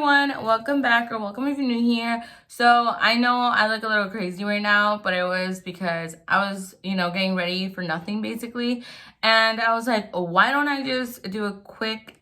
everyone, welcome back, or welcome if you're new here. So I know I look a little crazy right now, but it was because I was, getting ready for nothing basically. And I was like, why don't I just do a quick,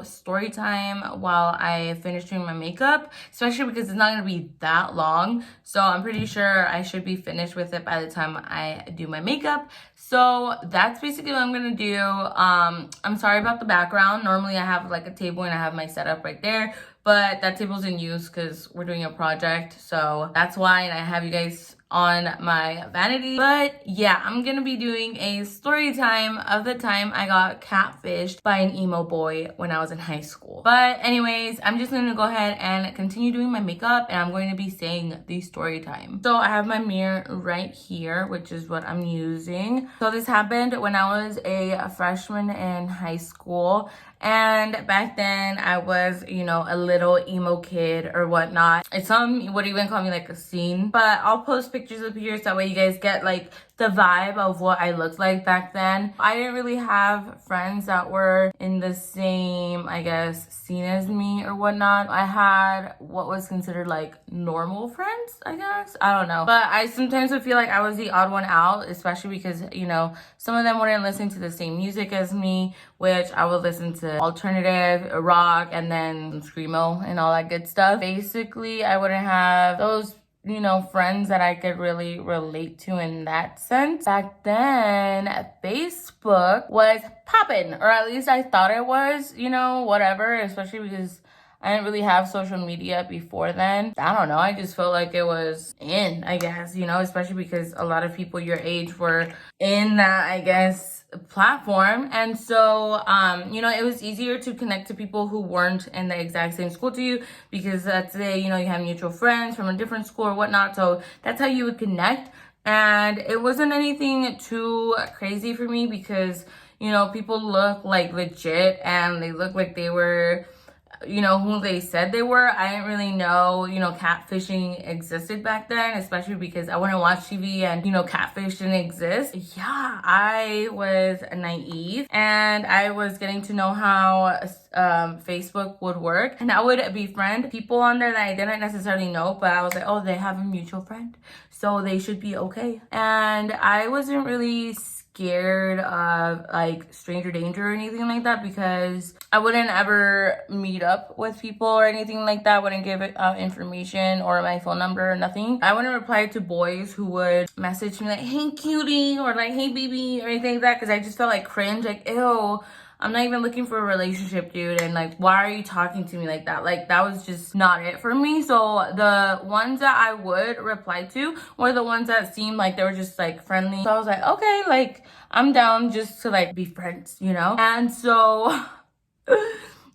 story time while I finish doing my makeup, especially because it's not going to be that long. So I'm pretty sure I should be finished with it by the time I do my makeup. So that's basically what I'm going to do. I'm sorry about the background. Normally I have like a table and I have my setup right there, but that table's in use because we're doing a project. So that's why, and I have you guys on my vanity. But yeah, I'm gonna be doing a story time of the time I got catfished by an emo boy when I was in high school. But anyways, I'm just gonna go ahead and continue doing my makeup, and I'm going to be saying the story time. So I have my mirror right here, which is what I'm using. So this happened when I was a freshman in high school. And back then I was, a little emo kid or whatnot. Some would even call me like a scene, but I'll post pictures up here so that way you guys get like the vibe of what I looked like back then. I didn't really have friends that were in the same, I guess, scene as me or whatnot. I had what was considered like normal friends, I guess. I don't know. But I sometimes would feel like I was the odd one out, especially because, some of them wouldn't listen to the same music as me, which I would listen to alternative, rock, and then screamo and all that good stuff. Basically, I wouldn't have those friends that I could really relate to in that sense. Back then, Facebook was popping, or at least I thought it was, whatever, especially because I didn't really have social media before then. I don't know. I just felt like it was in, I guess, especially because a lot of people your age were in that, I guess, platform. And so, it was easier to connect to people who weren't in the exact same school to you because let's say, you have mutual friends from a different school or whatnot. So that's how you would connect. And it wasn't anything too crazy for me because, people look like legit and they look like they were who they said they were. I didn't really know, catfishing existed back then, especially because I wouldn't watch TV and, catfish didn't exist. Yeah, I was naive and I was getting to know how Facebook would work, and I would befriend people on there that I didn't necessarily know, but I was like, oh, they have a mutual friend, so they should be okay. And I wasn't really scared of like stranger danger or anything like that because I wouldn't ever meet up with people or anything like that. I wouldn't give out information or my phone number or nothing. I wouldn't reply to boys who would message me like, hey cutie, or like, hey baby, or anything like that, because I just felt like cringe, like, ew, I'm not even looking for a relationship, dude. And like, why are you talking to me like that? Like, that was just not it for me. So the ones that I would reply to were the ones that seemed like they were just like friendly. So I was like, okay, like I'm down just to like be friends, And so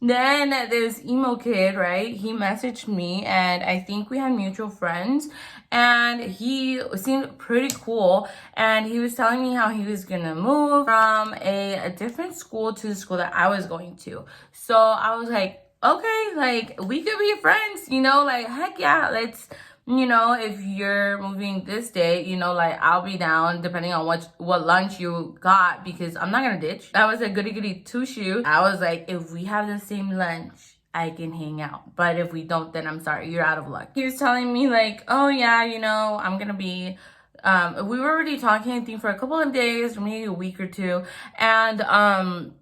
then this emo kid, right? He messaged me and I think we had mutual friends and he seemed pretty cool. And he was telling me how he was gonna move from a different school to the school that I was going to. So I was like, okay, like we could be friends, like heck yeah, let's, if you're moving this day, like I'll be down depending on what lunch you got because I'm not gonna ditch. I was a goody two shoe. I was like, if we have the same lunch, I can hang out. But if we don't, then I'm sorry, you're out of luck. He was telling me like, oh yeah, I'm gonna be we were already talking, I think, for a couple of days, maybe a week or two. And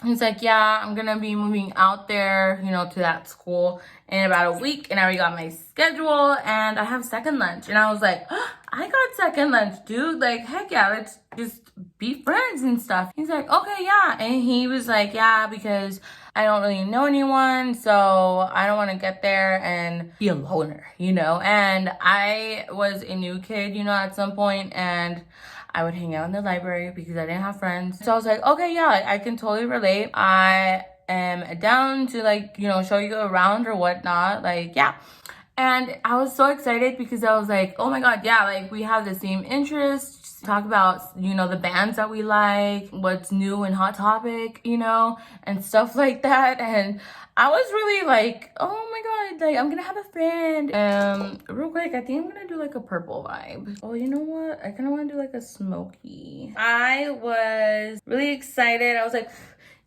he's like, yeah, I'm gonna be moving out there, to that school in about a week. And I already got my schedule and I have second lunch. And I was like, oh, I got second lunch, dude. Like, heck yeah, let's just be friends and stuff. He's like, okay, yeah. And he was like, yeah, because I don't really know anyone, so I don't want to get there and be a loner, And I was a new kid, at some point, and I would hang out in the library because I didn't have friends. So I was like, okay, yeah, I can totally relate. I am down to like, show you around or whatnot. Like, yeah. And I was so excited because I was like, oh my God, yeah, like we have the same interests. Talk about, the bands that we like, what's new and Hot Topic, and stuff like that. And I was really like, oh my God, like I'm gonna have a friend. Real quick, I think I'm gonna do like a purple vibe. Oh, you know what? I kind of want to do like a smoky. I was really excited. I was like,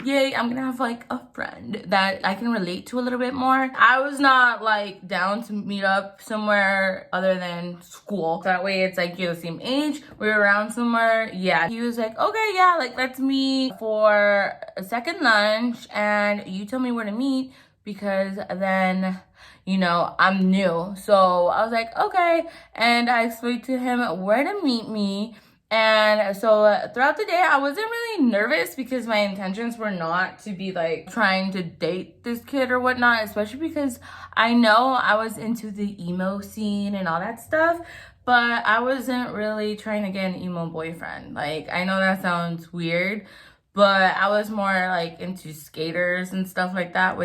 yay, I'm gonna have like a friend that I can relate to a little bit more. I was not like down to meet up somewhere other than school. That way it's like you're the same age, we're around somewhere. Yeah, he was like, okay, yeah, like let's meet for a second lunch and you tell me where to meet because then, you know, I'm new. So I was like, okay. And I explained to him where to meet me. And so throughout the day, I wasn't really nervous because my intentions were not to be like trying to date this kid or whatnot, especially because I know I was into the emo scene and all that stuff, but I wasn't really trying to get an emo boyfriend. Like, I know that sounds weird, but I was more like into skaters and stuff like that,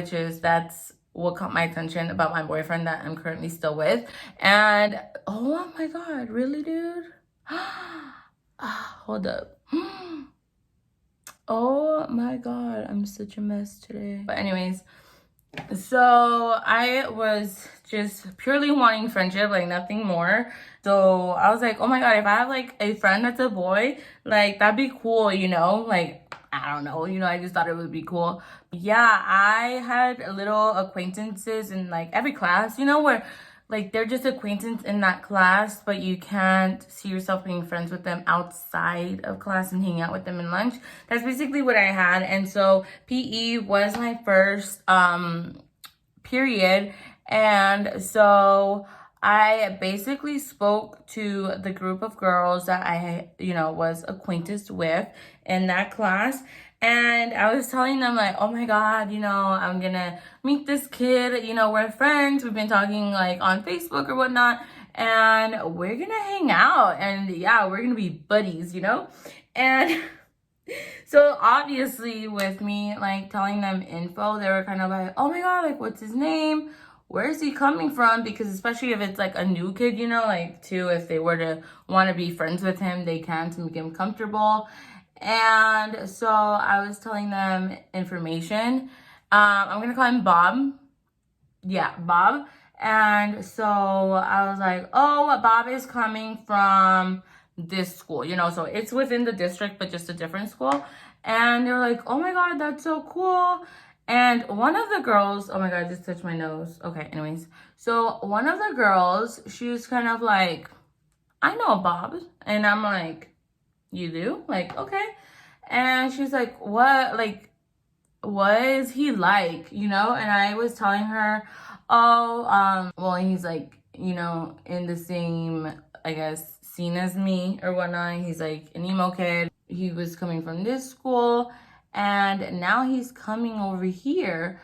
that's what caught my attention about my boyfriend that I'm currently still with. And oh my God, really, dude? Hold up. Oh my God, I'm such a mess today. But anyways, so I was just purely wanting friendship, like nothing more. So I was like, oh my God, if I have like a friend that's a boy, like that'd be cool, you know? Like, I don't know, you know, I just thought it would be cool. Yeah, I had little acquaintances in like every class, you know, where like they're just acquaintance in that class, but you can't see yourself being friends with them outside of class and hanging out with them in lunch. That's basically what I had. And so PE was my first period. And so I basically spoke to the group of girls that I, you know, was acquainted with in that class. And I was telling them like, oh my God, you know, I'm gonna meet this kid, you know, we're friends. We've been talking like on Facebook or whatnot, and we're gonna hang out. And yeah, we're gonna be buddies, you know? And so obviously with me like telling them info, they were kind of like, oh my God, like what's his name? Where is he coming from? Because especially if it's like a new kid, you know, like too, if they were to want to be friends with him, they can to make him comfortable. And so I was telling them information. I'm gonna call him Bob. Yeah, Bob. And so I was like, oh, Bob is coming from this school, you know, so it's within the district, but just a different school. And they were like, oh my God, that's so cool. And one of the girls, oh my God, I just touched my nose. Okay, anyways. So one of the girls, she was kind of like, I know Bob. And I'm like, you do? Like, okay. And she's like, what is he like? You know? And I was telling her, oh, well, he's like, you know, in the same, I guess, scene as me or whatnot. He's like an emo kid. He was coming from this school and now he's coming over here.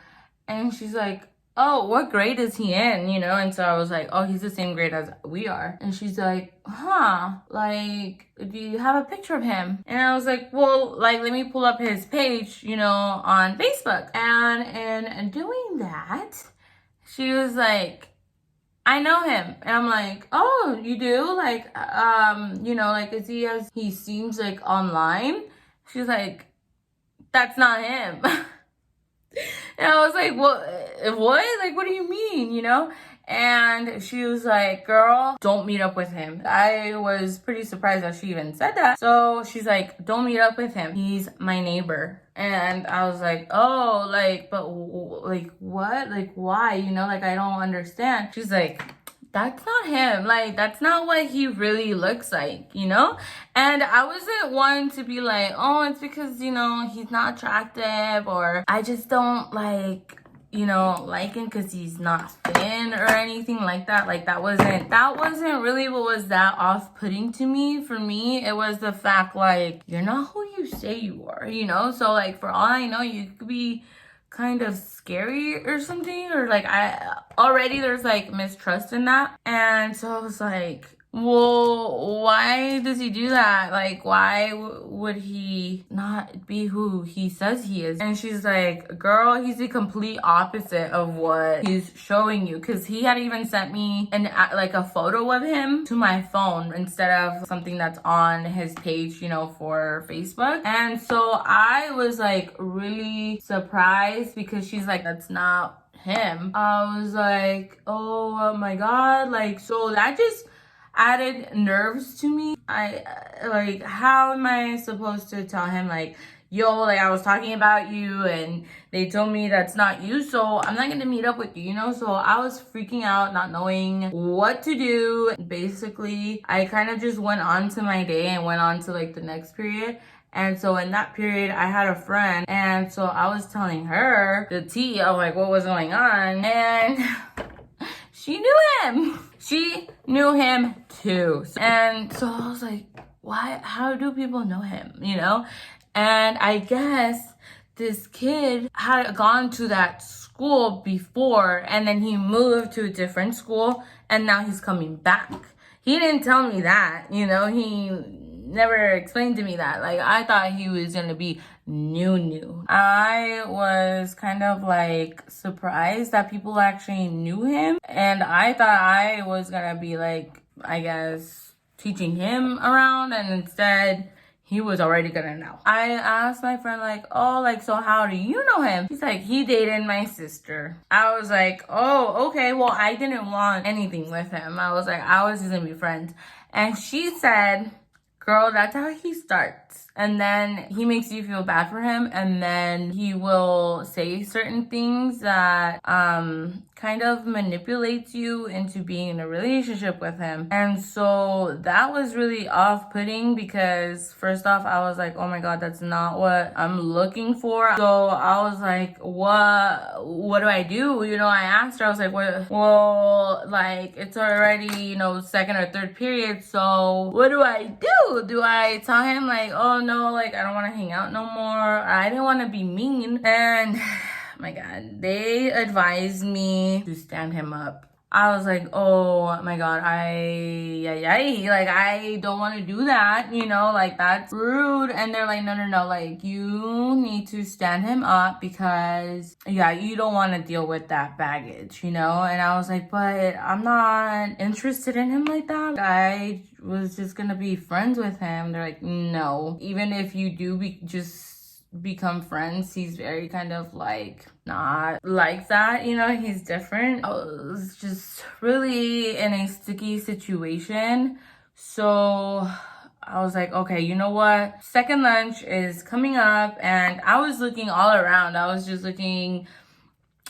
And she's like, oh, what grade is he in? You know? And so I was like, oh, he's the same grade as we are. And she's like, huh, like, do you have a picture of him? And I was like, well, like, let me pull up his page, you know, on Facebook. And in doing that, she was like, I know him. And I'm like, oh, you do? Like, you know, like, is he as he seems like online? She's like, that's not him. And I was like, what? Like, what do you mean, you know? And she was like, girl, don't meet up with him. I was pretty surprised that she even said that. So she's like, don't meet up with him. He's my neighbor. And I was like, oh, like, but like, what? Like, why? You know, like, I don't understand. She's like, that's not him. Like, that's not what he really looks like, you know? And I wasn't one to be like, oh, it's because, you know, he's not attractive or I just don't like, you know, like him because he's not thin or anything like that. Like, that wasn't really what was that off-putting to me. For me, it was the fact, like, you're not who you say you are, you know? So, like, for all I know, you could be kind of scary or something, or like I already there's like mistrust in that. And so I was like, well, why does he do that? Like, why would he not be who he says he is? And she's like, girl, he's the complete opposite of what he's showing you. Because he had even sent me like a photo of him to my phone instead of something that's on his page, you know, for Facebook. And so I was like really surprised because she's like, that's not him. I was like, oh my God. Like, so that just added nerves to me. I like, how am I supposed to tell him like, yo, like I was talking about you and they told me that's not you, so I'm not gonna meet up with you, you know? So I was freaking out, not knowing what to do. Basically, I kind of just went on to my day and went on to like the next period. And so in that period, I had a friend, and so I was telling her the tea of like what was going on, and she knew him. She knew him too. And so I was like, why? How do people know him? You know? And I guess this kid had gone to that school before, and then he moved to a different school, and now he's coming back. He didn't tell me that, you know? He never explained to me that. Like, I thought he was gonna be new. I was kind of like surprised that people actually knew him, and I thought I was gonna be like, I guess, teaching him around, and instead he was already gonna know. I asked my friend like, oh, like, so how do you know him? He's like, he dated my sister. I was like, oh, okay, well, I didn't want anything with him. I was like, I was just gonna be friends. And she said, girl, that's how he starts. And then he makes you feel bad for him, and then he will say certain things that kind of manipulates you into being in a relationship with him. And so that was really off-putting, because first off, I was like, oh my god, that's not what I'm looking for. So I was like, what do I do? You know, I asked her, I was like, what? Well, like, it's already, you know, second or third period, so what do I do? Do I tell him like, oh no, like I don't want to hang out no more? I didn't want to be mean. And my god, they advised me to stand him up. I was like, oh my god, like I don't want to do that, you know, like that's rude. And they're like, no, like you need to stand him up, because yeah, you don't want to deal with that baggage, you know. And I was like, but I'm not interested in him like that. I was just gonna be friends with him. They're like, no, even if you do become friends, he's very kind of like not like that, you know. He's different. I was just really in a sticky situation, so I was like, okay, you know what, second lunch is coming up. And I was looking all around. I was just looking,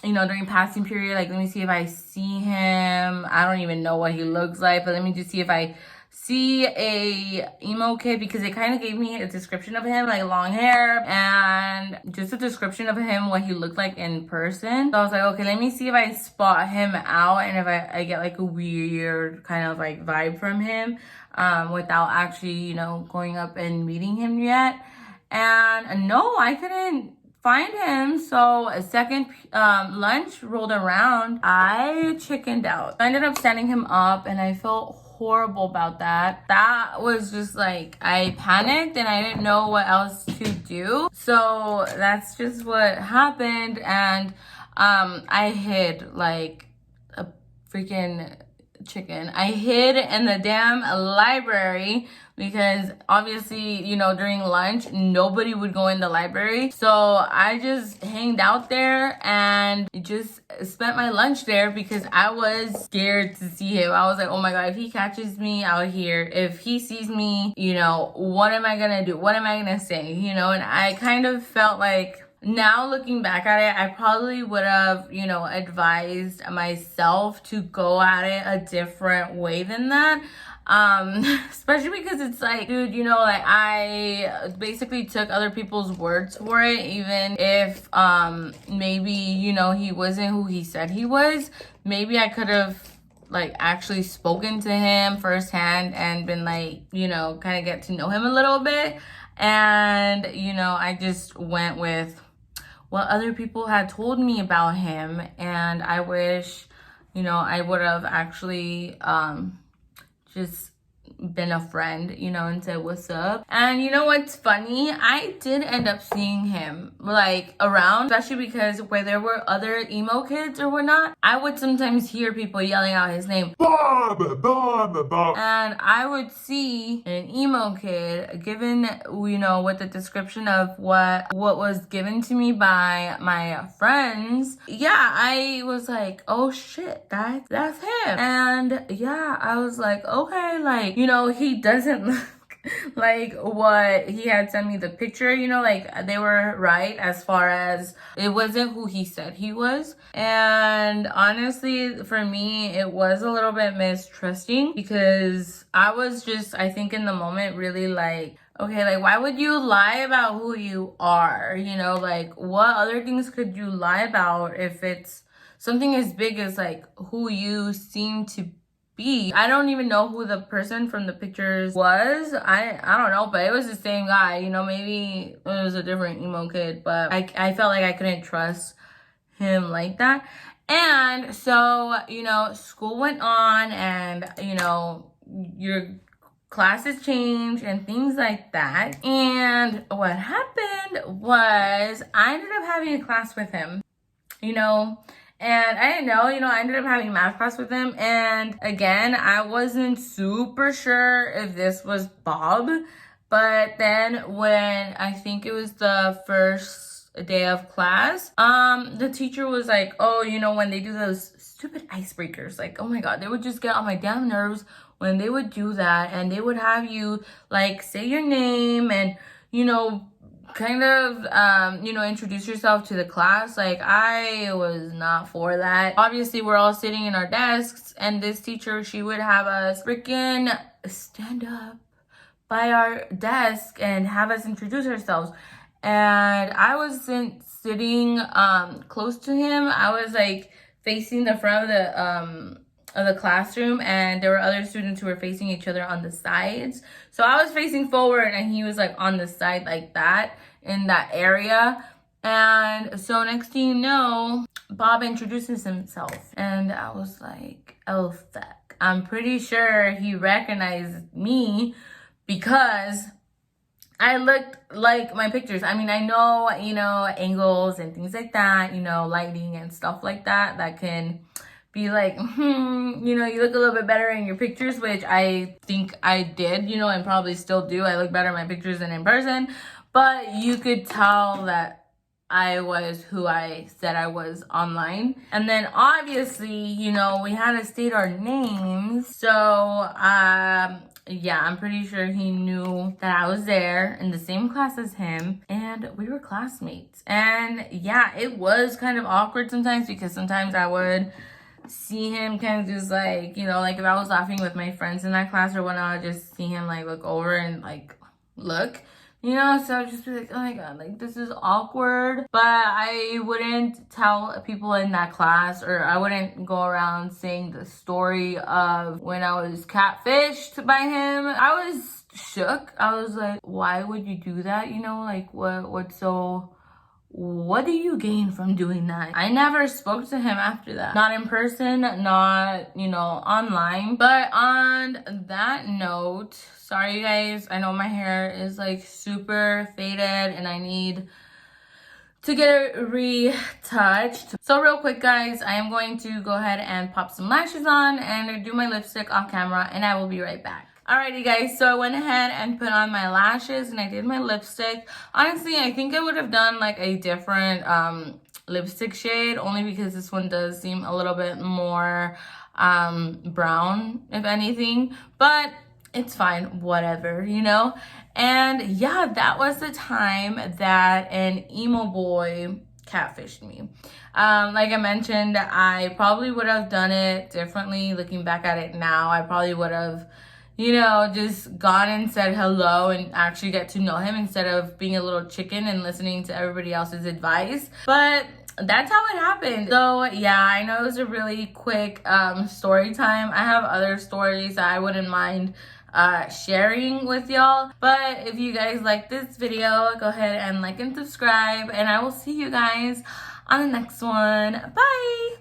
you know, during passing period, like, let me see if I see him. I don't even know what he looks like, but let me just see if I see a emo kid, because it kind of gave me a description of him, like long hair and just a description of him, what he looked like in person. So I was like, okay, let me see if I spot him out, and if I get like a weird kind of like vibe from him, without actually, you know, going up and meeting him yet. And no, I couldn't find him. So a second lunch rolled around, I chickened out. I ended up standing him up, and I felt horrible about that. That was just like, I panicked and I didn't know what else to do. So that's just what happened. And I hid like a freaking chicken. I hid in the damn library, because obviously, you know, during lunch nobody would go in the library, so I just hanged out there and just spent my lunch there, because I was scared to see him. I was like, oh my god, if he catches me out here, if he sees me, you know, what am I gonna do? What am I gonna say? You know. And I kind of felt like, now looking back at it, I probably would have, you know, advised myself to go at it a different way than that. Especially because it's like, dude, you know, like I basically took other people's words for it, even if maybe, you know, he wasn't who he said he was. Maybe I could have like actually spoken to him firsthand and been like, you know, kind of get to know him a little bit. And, you know, I just went with what other people had told me about him, and I wish, you know, I would have actually just been a friend, you know, and said what's up. And you know what's funny, I did end up seeing him like around, especially because where there were other emo kids or whatnot, I would sometimes hear people yelling out his name, Bob. And I would see an emo kid, given, you know, with the description of what was given to me by my friends. Yeah, I was like, oh shit, that's him. And yeah, I was like, okay, like, you know, he doesn't look like what he had sent me the picture, you know, like they were right as far as it wasn't who he said he was. And honestly, for me, it was a little bit mistrusting because I was just, I think in the moment, really like, okay, like why would you lie about who you are? You know, like what other things could you lie about if it's something as big as like who you seem to be? I don't even know who the person from the pictures was. I don't know, but it was the same guy. You know, maybe it was a different emo kid, but I felt like I couldn't trust him like that. And so, you know, school went on and, you know, your classes change and things like that. And what happened was I ended up having a class with him, you know, and I didn't know, you know, I ended up having math class with him. And again, I wasn't super sure if this was Bob. But then when I think it was the first day of class, the teacher was like, oh, you know, when they do those stupid icebreakers, like, oh my God, they would just get on my damn nerves when they would do that. And they would have you like say your name and, you know, kind of you know, introduce yourself to the class. Like I was not for that. Obviously we're all sitting in our desks and this teacher, she would have us freaking stand up by our desk and have us introduce ourselves. And I wasn't sitting close to him. I was like facing the front of the classroom, and there were other students who were facing each other on the sides. So I was facing forward and he was like on the side like that in that area. And so next thing you know, Bob introduces himself and I was like, oh fuck. I'm pretty sure he recognized me because I looked like my pictures. I mean, I know, you know, angles and things like that, you know, lighting and stuff like that, that can be like, you know, you look a little bit better in your pictures, which I think I did, you know, and probably still do. I look better in my pictures than in person, but you could tell that I was who I said I was online. And then obviously, you know, we had to state our names. So, yeah, I'm pretty sure he knew that I was there in the same class as him and we were classmates. And yeah, it was kind of awkward sometimes because sometimes I would see him kind of just like, you know, like if I was laughing with my friends in that class or whatnot, I'd just see him like look over and like look, you know. So I'd just be like, oh my God, like this is awkward. But I wouldn't tell people in that class, or I wouldn't go around saying the story of when I was catfished by him. I was shook. I was like, why would you do that? You know, like what do you gain from doing that? I never spoke to him after that. Not in person, not, you know, online. But on that note, sorry you guys, I know my hair is like super faded and I need to get it retouched. So real quick guys, I am going to go ahead and pop some lashes on and do my lipstick off camera and I will be right back. Alrighty guys, so I went ahead and put on my lashes and I did my lipstick. Honestly, I think I would have done like a different lipstick shade only because this one does seem a little bit more brown, if anything. But it's fine, whatever, you know? And yeah, that was the time that an emo boy catfished me. Like I mentioned, I probably would have done it differently. Looking back at it now, I probably would have, you know, just gone and said hello and actually get to know him instead of being a little chicken and listening to everybody else's advice. But that's how it happened. So yeah, I know it was a really quick story time. I have other stories that I wouldn't mind sharing with y'all. But if you guys like this video, go ahead and like and subscribe, and I will see you guys on the next one. Bye!